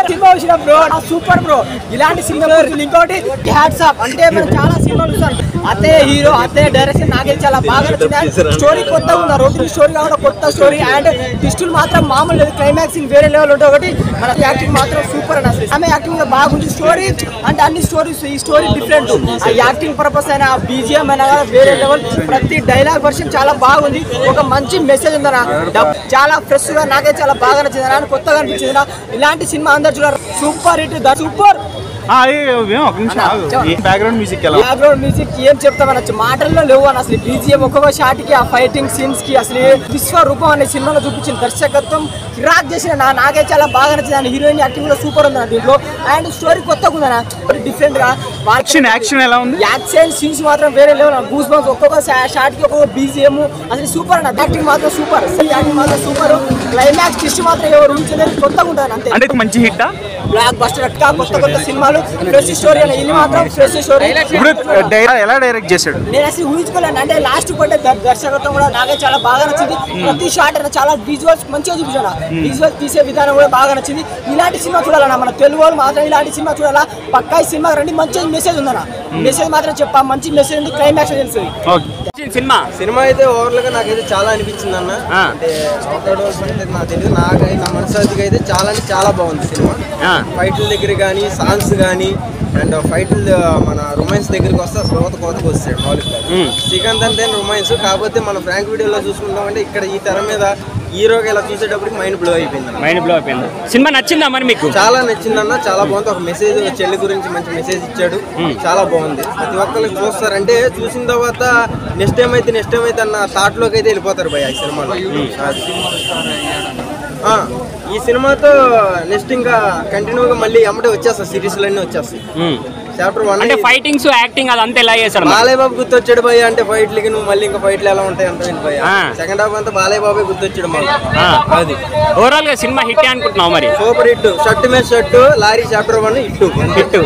Cinema వచ్చిన bro super bro. ఇలాంటి cinema ఇంకోటి హ్యాట్స్ ఆఫ్ అంటే మనం చాలా సినిమాలు చూసాం. అదే హీరో అదే డైరెక్షన్ నాకైతే చాలా బాగా నచ్చింది. స్టోరీ కొత్తగా ఉంది, రొటీన్ స్టోరీ కాకుండా కొత్త స్టోరీ అండ్ ట్విస్టులు మాత్రం మామూలు లేదు. క్లైమాక్సింగ్ వేరే లెవెల్ ఉంటుంది. ఒకటి మన యాక్టింగ్ మాత్రం సూపర్ అని అసలు ఆమె యాక్టింగ్ బాగుంది. స్టోరీ అంటే అన్ని స్టోరీస్ ఈ స్టోరీ డిఫరెంట్. ఆ యాక్టింగ్ పర్పస్ అయినా బీజిఎం అయినా వేరే లెవెల్. ప్రతి డైలాగ్ వర్షన్ చాలా బాగుంది. ఒక మంచి మెసేజ్ ఉందన్న. చాలా ఫ్రెష్ గా నాకైతే చాలా బాగా నచ్చింది అని కొత్తగా అనిపించింది. ఇలాంటి సినిమా అందరు చూడాలి. Super hit the super. Background music ఏం చెప్తామని మాటల్లో లేవు అని అసలు. బీజిఎం ఒక్కొక్క షాట్ కి ఆ ఫైటింగ్ సీన్స్ కి అసలు విశ్వరూపం అనే సినిమాలో చూపించిన దర్శకత్వం కిరాక్ చేసిన నాకే చాలా బాగా నచ్చింది. హీరోయిన్ యాక్టింగ్ కూడా సూపర్ ఉంది దీంట్లో. అండ్ స్టోరీ కొత్తగా ఉందన్న, డిఫరెంట్ గా. యాక్షన్ ఎలా ఉంది? యాక్షన్ సీన్స్ మాత్రం వేరే లెవెల్. గూస్ బంప్స్ ఒక్కొక్క షాట్ కి ఒక్కొక్క బీజిఎం అసలు సూపర్ అన్న. యాక్టింగ్ మాత్రం సూపర్, యాక్టింగ్ మాత్రం సూపర్. క్లైమాక్స్ ట్విస్ట్ మాత్రం ఎవరు ఊహించలేదు, కొత్తగా ఉంటుంది అంతే. అంటే మంచి హిట్ బ్లాక్ బస్టర్ అట్లా కొత్త సినిమాలు ఫ్రెష్ స్టోరీ అని. ఇది మాత్రం ఫ్రెష్ స్టోరీ. ఎలా డైరెక్ట్ చేశాడు నేను అసలు ఊహించుకోలేను. అంటే లాస్ట్ పడ్డే దర్శకత్వం కూడా నాకే చాలా బాగా నచ్చింది. ప్రతి షాట్ అయినా చాలా విజువల్స్ మంచిగా చూపించాను. విజువల్స్ తీసే విధానం కూడా బాగా నచ్చింది. ఇలాంటి సినిమా చూడాలన్నా మన తెలుగు వాళ్ళు మాత్రం ఇలాంటి సినిమా చూడాలా. పక్కా ఈ సినిమా రండి, మంచి మెసేజ్ ఉందన్న. మెసేజ్ మాత్రం చెప్పా, మంచి మెసేజ్ ఉంది. క్లైమాక్స్ తెలుస్తుంది. సినిమా అయితే ఓవరాల్ గా నాకైతే చాలా అనిపించింది అన్న. అంటే నాకు తెలియదు, నాకైతే నా మనసాదిగా అయితే చాలా అంటే చాలా బాగుంది సినిమా. ఫైట్ల దగ్గర కానీ సాంగ్స్ కానీ అండ్ ఫైట్లు మన రొమాన్స్ దగ్గరికి వస్తే కోతకు వస్తాడు మామూలుగా. శ్రీకాంత్ అంటే రొమాన్స్ కాకపోతే మన ఫ్రాంక్ వీడియోలో చూసుకుంటామంటే ఇక్కడ ఈ తెర మీద హీరోగా ఇలా చూసేటప్పటికి మైండ్ బ్లో అయిపోయింది. సినిమా నచ్చిందా మరి మీకు? చాలా నచ్చిందన్న, చాలా బాగుంది. ఒక మెసేజ్ చెల్లి గురించి మంచి మెసేజ్ ఇచ్చాడు, చాలా బాగుంది. ప్రతి ఒక్కరికి చూస్తారంటే చూసిన తర్వాత నెక్స్ట్ టైం అయితే అన్న థాట్ లోకి అయితే వెళ్ళిపోతారు భయ ఈ సినిమాలో. ఈ సినిమాతో నెక్స్ట్ ఇంకా కంటిన్యూగా మళ్ళీ అమ్మటే వచ్చేస్తాయి, సిరీస్లు అన్నీ వచ్చేస్తాయి. చాప్టర్ 1 అంటే ఫైటింగ్స్ యాక్టింగ్ అదంతా ఎలా చేశారు? బాలయ్య బాబు గుర్తొచ్చాడు భయ. అంటే ఫైట్లకి నువ్వు మళ్ళీ ఇంకా ఫైట్లు ఎలా ఉంటాయి అంటే భయ. సెకండ్ హాఫ్ అంతా బాలయ్య బాబే గుర్తొచ్చాడు మాకు. అది ఓవరాల్ గా సినిమా హిట్ అనుకుంటున్నావు మరి? Super hit. షర్ట్ మీద షర్ట్ లారీ చాప్టర్ 1 హిట్.